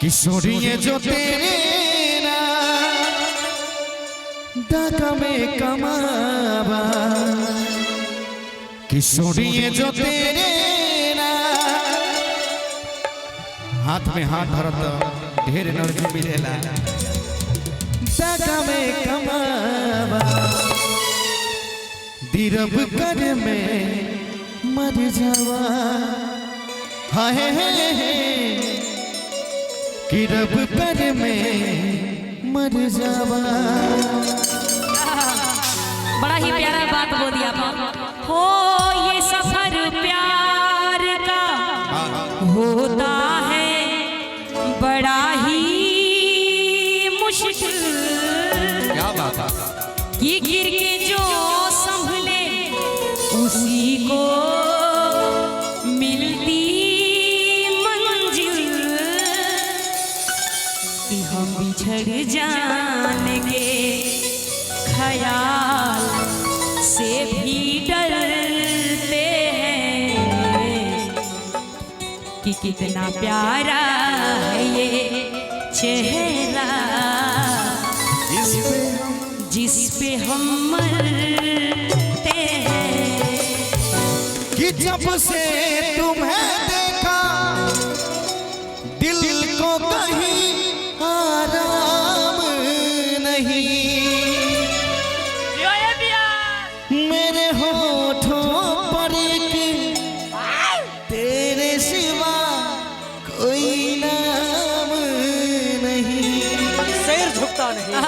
किशोरिये जो तेरे ना डाका में कमावा, किशोरिये जो तेरे ना हाथ में हाथ धरत ढेर एनर्जी मिलेला, डाका में कमावा दिरब कर में मर जावा, हाय कि रब कर में मर जावा। बड़ा ही प्यारा बात बोल दिया आप हो। ये सफर प्यार का होता है बड़ा ही मुश्किल, क्या बात है। ये गिर के जो संभले उसी को मिलती मंजिल, कि हम बिछड़ जाने के ख्याल से भी डरते हैं, कि कितना प्यारा है ये चेहरा जिस पे हम मरते हैं। कि जब से तुम्हें देखा दिल को कहीं आराम नहीं, मेरे होठों पर एक तेरे सिवा कोई नाम नहीं, शेर झुकता नहीं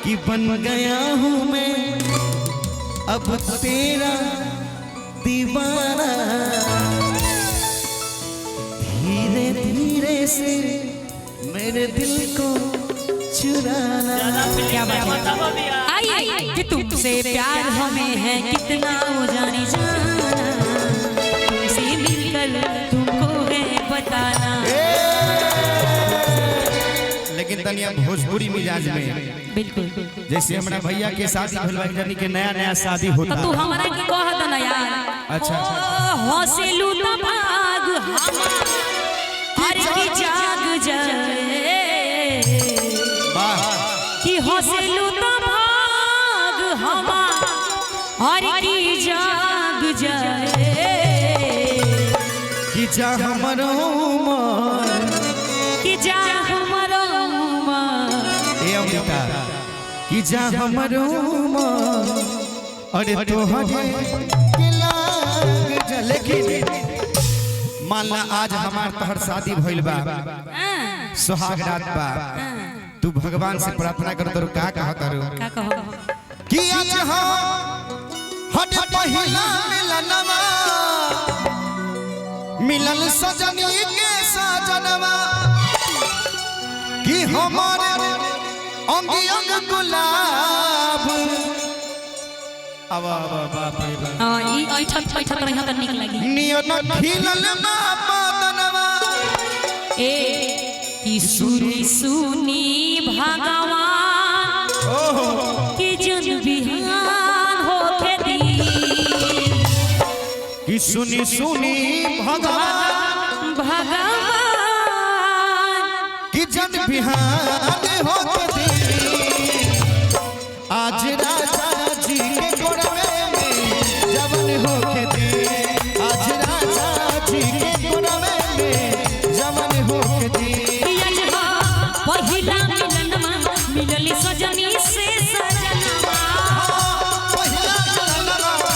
कि बन गया हूँ मैं अब तेरा दीवाना, धीरे धीरे से मेरे दिल को चुराना। क्या बात है। आइए कि तुमसे प्यार हमें है कितना वो जाने जाना, तुमसे मिलकर तुमको है बताना। लेकिन तनिया भोजपुरी मिजाज में बिल्कुल जैसे हमारा भैया के शादी भइल बा, यानी कि नया नया शादी होता। तो तू हमारा की कह दे ना यार। अच्छा हौसलू त भाग हमार की जाग जाए, वाह कि हौसलू त भाग हमार की जाग जाए, कि जा हमरो मन, कि जा हमारो मन। ए अमृता कि जा हमरो मन, अरे तोहरे के लाग जा। लेकिन मान ला आज हमार तोहर शादी भइल बा, सुहाग रात बा, तू भगवान से प्रार्थना कर तो का कहा करो का कहो कि आज हम हट पहिला मिलनवा, मिलन सजनी के सजनवा, कि हमारे अंग अंग गुलाब। अब बाप रे बाप हां ई ऐठा ऐठा तो यहां त निक लगी नियन खिलल बादनवा, ए कि सुनी सुनी भगवान कि जन बिहान होके दी, कि सुनी सुनी भगवान भगवान कि जन बिहान होके दी, आज राजा जी के कोरवे में जवन होके दी, आज राजा जी के कोरवे में जवन होके दी। पहिला मिलनमा मिलली सजनी से सजनवा, पहिला मिलनवा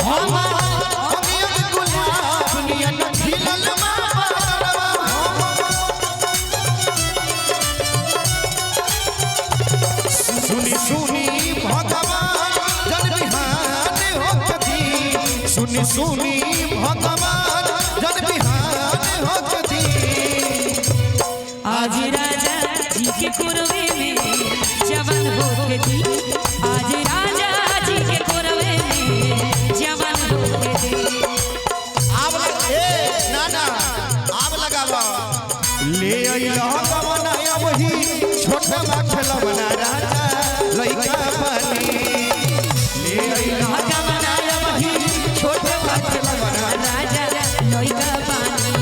हमार अंग गुलाब नियन खिलल बादनवा, सुनी सुनी भगवान जन बिहान होके दी, सुनी सुनी भगवान जन बिहान होके दी, आज राजा जी के कोरवे में जवान होके दी, आज राजा जी के कोरवे में जवान होके दी। आब ए नाना आब लगावा ले अइला कवना वही छोटा बा खेलवना राजा लइका पानी, ले अइला कवना वही छोटा बा खेलवना राजा लइका पानी,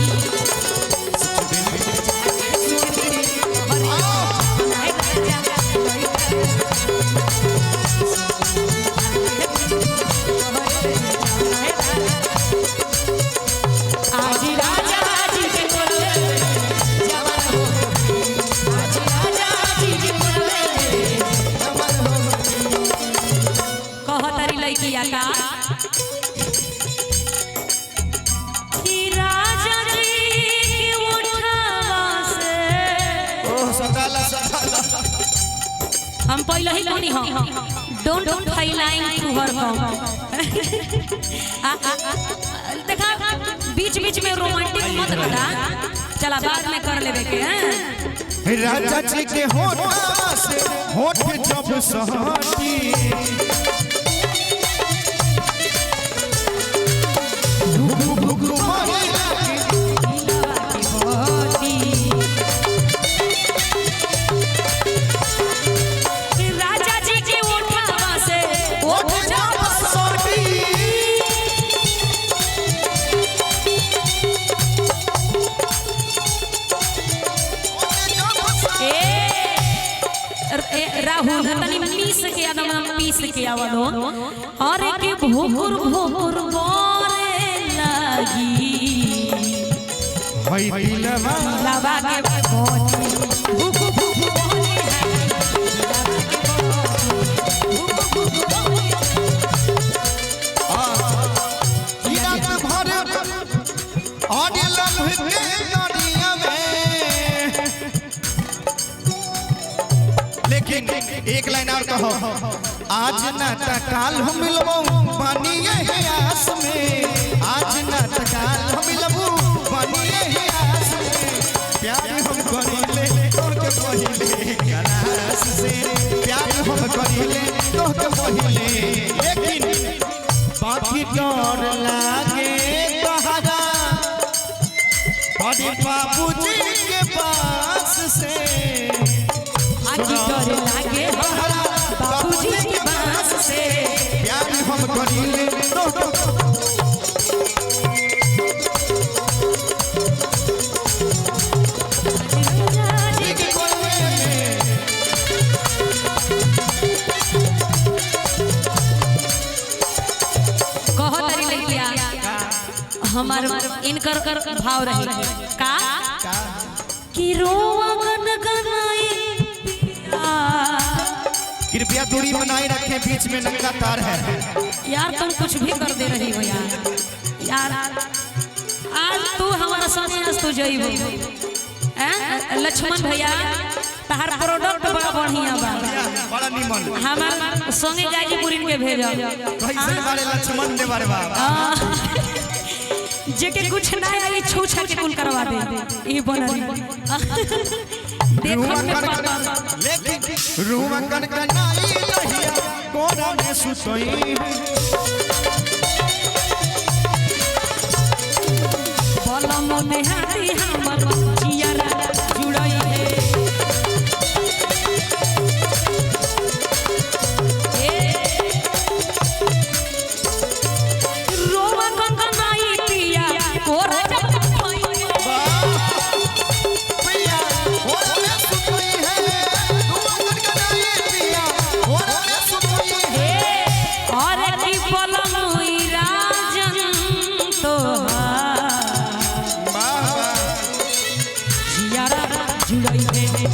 हम पहले ही कोनी हो डोंट हाईलाइन टू हर कम देखा बीच बीच में रोमांटिक मत करा चला बाद में कर लेवे के हैं राजा जी के होठ से होठ जब सहटी राजा जी के ओठवा से ओठ जब सहटी राहुल तनी पीस के आदम पीस के आवलो और के भोकुर भोकुर बोरे लगी हई दिलवा लवा के बोली भुक भुक बोले रात भर ऑडियो लव के गाड़िया में लेकिन एक लाइन और कहो आज न तकाल हम मिलबो बनिए है आस में आज न तकाल हम मिलबो बनिए है आस में प्यार हम करिले तोर के पहिले गलास से प्यार हम करिले तोर के पहिले लेकिन बाकी डर लागे तहरा बड़े बाबूजी के पास से आखी डर लागे बाबूजी के बांस से प्यार हम करिले जी के कोलवे में कह तरी लइया हमार इनकर भाव रही का कि रोवा गन गनाई कृपया दूरी बनाए रखें बीच में नंगा तार है यार तुम कुछ भी कर दे रही हो यार आज तू हमारा सामने आज तू जई लक्ष्मण भैया तहार प्रोडक्ट बड़ा बढ़िया बा बड़ा निमन हमार संगे गाजीपुर के भेजो कैसे बारे लक्ष्मण दे बारे बाबा जेके कुछ ना आई छूछा के कुल करवा दे ई बनल देखो में पता लेकिन रूम कन कनाई लहिया कोना में सुतई बलम में हाथी हमर जियारा जुड़ई है रोवा कंकनाई पिया कोरा जब पिया कोना में सुतई है रूम कन कनाई पिया कोना में सुतई है और की बलम राजन तो जियारा जुड़ई है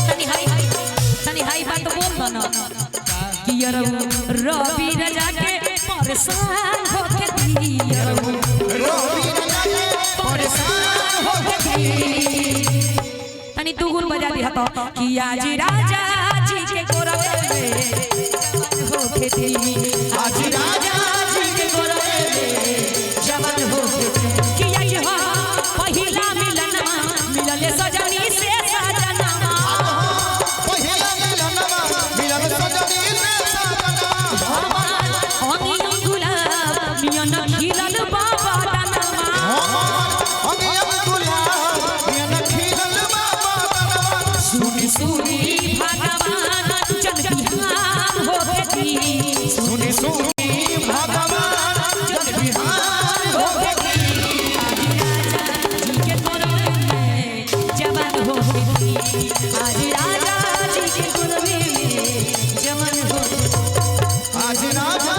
तनी हाई बात बोल दो ना कि यार रवि राजा के परेशान होके दिया रोवी लगे परेशान हो गई तनी तू गुन बजा दी हतो कि आज राजा जी के गोरवे में होके दी आज राजा जी के गोरवे में जवान होके दी कि आई हो पहिला मिलन मिलले सजनी से सजना पहिला मिलनवा मिलन सजनी से सजना हमी गुलाब मियन खिलल बाबा दानमा हम गुलाब ये न खिलल बाबा सुनी सुनी भगवान जन बिहान होके दी सुनी सुनी भगवान जन बिहान हो जी के गोरवे में जवान होके दी आज राजा जी के गोरवे में जवान होके आज राजा